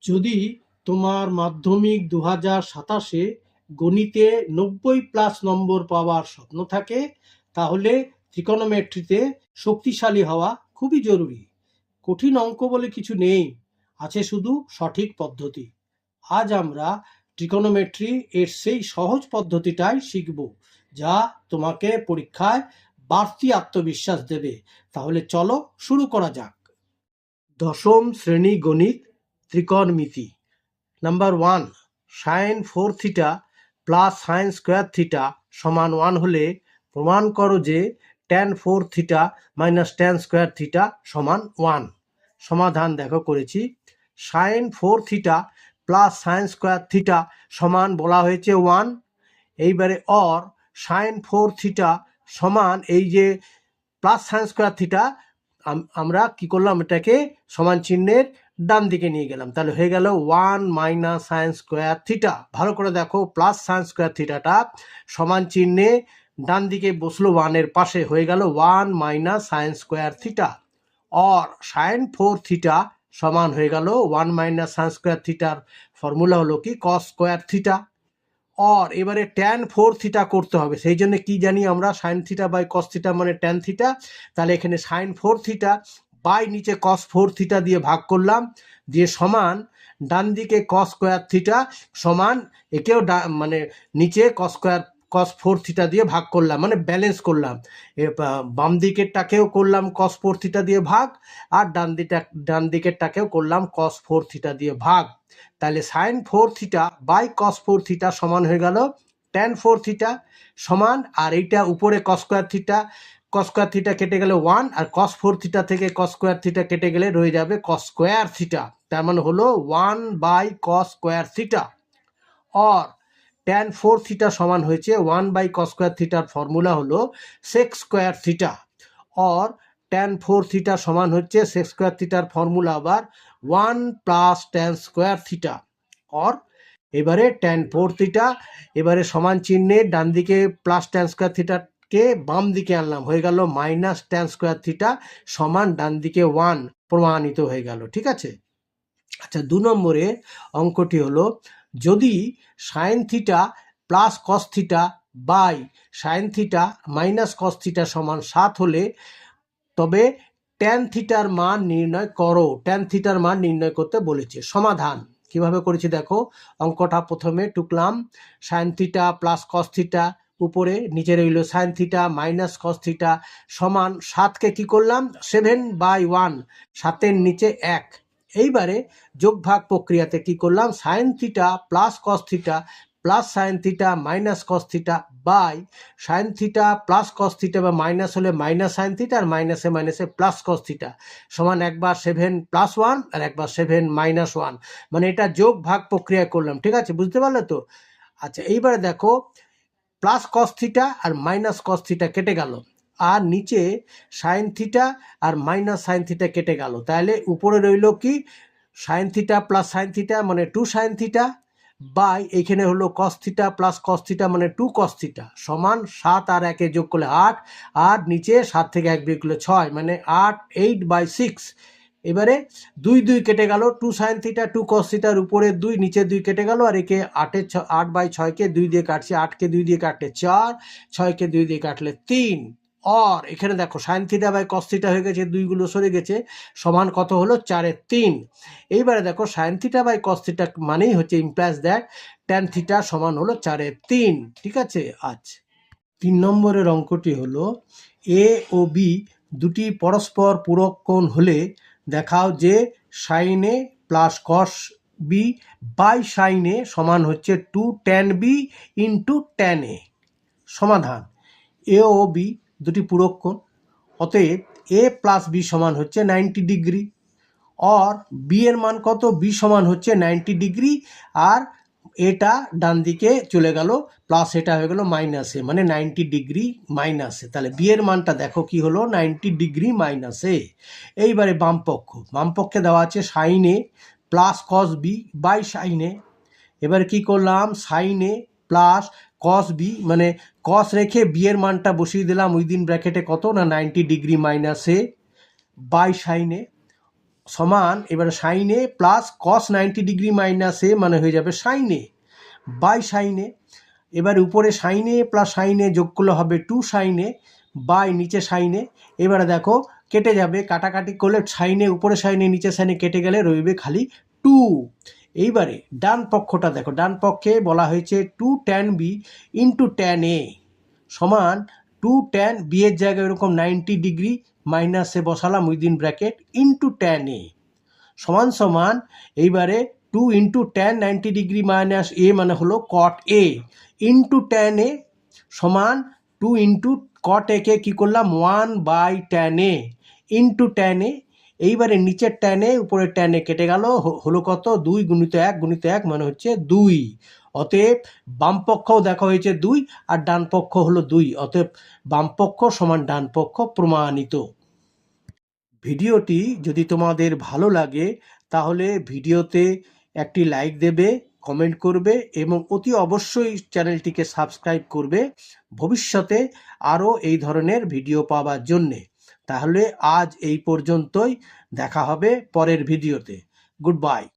যদি তোমার মাধ্যমিক 2027-এ গণিতে 90+ নম্বর পাওয়ার স্বপ্ন থাকে, তাহলে ত্রিকোণমিতিতে শক্তিশালী হওয়া খুবই জরুরি। কঠিন অঙ্ক বলে কিছু নেই, আছে শুধু সঠিক পদ্ধতি। আজ আমরা ত্রিকোণমিতি এর সেই সহজ পদ্ধতিটাই শিখব, যা তোমাকে পরীক্ষায় বাড়তি আত্মবিশ্বাস দেবে। তাহলে চলো শুরু করা যাক। দশম শ্রেণী গণিত ত্রিকোণমিতি। Number 1, sine 4 theta plus sine square theta সমান 1 হলে প্রমাণ করো যে tan 4 theta minus tan square theta সমান 1। সমাধান দেখো করেছি। Sine 4 theta plus sine square theta সমান বলা হয়েছে 1। এইবারে অর সাইন 4 থিটা সমান এই যে প্লাস সাইন স্কোয়ার থিটা, আমরা কি করলাম, এটাকে সমান চিহ্নের ডান দিকে নিয়ে গেলাম, তাহলে হয়ে গেল 1 মাইনাস সাইন স্কোয়ার থিটা। ভালো করে দেখো, প্লাস সাইন স্কোয়ার থিটাটা সমান চিহ্নে ডান দিকে বসলো 1 এর পাশে, হয়ে গেল 1 মাইনাস সাইন স্কোয়ার থিটা। और সাইন 4 থিটা সমান হয়ে গেল 1 মাইনাস সাইন স্কোয়ার থিটার ফর্মুলা হলো কি কস স্কোয়ার থিটা। और এবারে ট্যান 4 থিটা করতে হবে, সেই জন্য কি জানি আমরা, sine theta by cos theta মানে ট্যান থিটা। তাহলে এখানে সাইন 4 থিটা বাই নিচে কস 4 থিটা দিয়ে ভাগ করলাম, দিয়ে সমান ডান দিকে কস স্কোয়ার থিটা সমান একেও মানে নিচে কস 4 থিটা দিয়ে ভাগ করলাম, মানে ব্যালেন্স করলাম। বাম দিকেরটাকেও করলাম কস 4 থিটা দিয়ে ভাগ, আর ডান দিকেরটাকেও করলাম কস 4 থিটা দিয়ে ভাগ। তাহলে sine 4 theta by cos 4 theta সমান হয়ে গেল ট্যান 4 থিটা সমান, আর এইটা উপরে কস স্কোয়ার থিটা কেটে গেলে 1, আর কস 4 থিটা থেকে কস স্কোয়ার থিটা কেটে গেলে রয়ে যাবে কস স্কোয়ার থিটা। তার মানে হলো 1 বাই কস স্কোয়ার থিটা। और ট্যান 4 থিটা সমান হয়েছে 1 বাই কস স্কোয়ার থিটার ফর্মুলা হলো সেক স্কোয়ার থিটা। और ট্যান 4 থিটা সমান হচ্ছে সেক স্কোয়ার থিটার ফর্মুলা আবার 1 প্লাস ট্যান স্কোয়ার থিটা। और এবারে ট্যান 4 থিটা এবারে সমান চিহ্নে ডান দিকে প্লাস ট্যান স্কোয়ার থিটাকে বাম দিকে আনলাম, হয়ে গেল মাইনাস ট্যান স্কোয়ার থিটা সমান ডান দিকে 1, প্রমাণিত হয়ে গেল। ঠিক আছে। আচ্ছা, 2 নম্বরের অঙ্কটি হলো, যদি sine theta plus cos theta by sine theta minus cos theta সমান 7 হলে তবে ট্যান থিটার মান নির্ণয় করো। ট্যান থিটার মান নির্ণয় করতে বলেছে। সমাধান কিভাবে করেছি দেখো। অঙ্কটা প্রথমে টুকলাম, sine theta plus cos theta উপরে, নিচে রইল sine theta minus cos theta সমান 7কে কি করলাম 7/1, 7-এর নিচে 1। এইবারে যোগ ভাগ প্রক্রিয়াতে কি করলাম, sine theta plus cos theta plus sine theta minus cos theta by sine theta plus cos theta, বা মাইনাস হলে মাইনাস সাইন থিটা আর মাইনাসে মাইনাসে প্লাস কস থিটা সমান একবার 7+1 আর একবার 7-1, মানে এটা যোগ ভাগ প্রক্রিয়া করলাম। ঠিক আছে, বুঝতে পারলে তো। আচ্ছা, এইবারে দেখো প্লাস কস থিটা আর মাইনাস কস থিটা কেটে গেল, আর নিচে সাইন থিটা আর মাইনাস সাইন থিটা কেটে গেল, তাহলে উপরে রইল কি sign theta plus sine theta মানে 2 সাইন থিটা বাই এখানে হলো কস থিটা প্লাস কস থিটা মানে 2 কস থিটা সমান 7 আর 1 যোগ করলে 8, আর নিচে 7 থেকে 1 বিয়োগ করলে 6, মানে 8/6। এবারে 2 কেটে গেল, 2 সাইন থিটা 2 কস থিটার উপরে 2, নিচে 2 কেটে গেল, আর একে 8/6কে 2 দিয়ে কাটছি, 8কে 2 দিয়ে কাটলে 4, 6কে 2 দিয়ে কাটলে 3। और এখানে দেখো sine theta by cos theta হয়ে গেছে, 2গুলো সরে গেছে, সমান কত হলো 4/3। এইবারে দেখো sine theta by cos theta মানেই হচ্ছে ইমপ্লাইজ দ্যাট ট্যান থিটা সমান হলো 4/3। ঠিক আছে। আচ্ছা, 3 নম্বরের অঙ্কটি হলো, এ ও বি দুটি পরস্পর পূরক কোণ হলে দেখাও যে sine A plus cos B by sine A সমান হচ্ছে 2 tan B into tan A. সমাধান, এ ও বি দুটি পূরক কোণ, অতএব এ প্লাস বি সমান হচ্ছে 90 ডিগ্রি। और বি এর মান কত, বি সমান হচ্ছে 90 ডিগ্রি, আর এটা ডান দিকে চলে গেল প্লাস, এটা হয়ে গেল মাইনাসে, মানে 90 ডিগ্রি মাইনাসে। তাহলে বি এর মানটা দেখো কি হলো 90 ডিগ্রি মাইনাসে। এইবারে বামপক্ষে দেওয়া আছে sine A plus cos B by sine A. এবারে কি করলাম, sine A plus cos B, মানে কস রেখে বি এর মানটা বসিয়ে দিলাম উইদিন ব্র্যাকেটে কত না 90 ডিগ্রি মাইনাসে বাই সাইন এ। সমান এবারে sign A plus cos 90 degree minus এ মানে হয়ে যাবে সাইন এ বাই সাইন এ। এবার উপরে সাইন এ প্লাস সাইন এ যোগ করলে হবে 2 সাইন এ বাই নিচে সাইন এ। এবারে দেখো কেটে যাবে, কাটাকাটি করলে সাইনে উপরে সাইনে নিচে সাইনে কেটে গেলে রইবে খালি 2। এইবারে ডান পক্ষটা দেখো, ডান পক্ষে বলা হয়েছে 2 tan b into tan a সমান 2 tan b এর জায়গায় এরকম 90 ডিগ্রি মাইনাসে বসালাম within bracket into tan a সমান সমান এইবারে 2 ইন্টু tan 90 ডিগ্রি মাইনাস এ মানে হলো cot a into tan a সমান 2 ইন্টু cot a কে কী করলাম 1/tan a into tan a। এইবারে নিচের tan a উপরের tan a কেটে গেল, হলো কত 2 গুণিত 1 গুণিত 1 মানে হচ্ছে 2। অতএব বাম পক্ষও দেখা হয়েছে 2 আর ডান পক্ষ হলো 2, অতএব বাম পক্ষ সমান ডান পক্ষ প্রমাণিত। ভিডিওটি যদি তোমাদের ভালো লাগে তাহলে ভিডিওতে একটি লাইক দেবে, কমেন্ট করবে এবং অতি অবশ্যই চ্যানেলটিকে সাবস্ক্রাইব করবে ভবিষ্যতে আরও এই ধরনের ভিডিও পাওয়ার জন্যে। তাহলে আজ এই পর্যন্তই, দেখা হবে পরের ভিডিওতে। Good bye.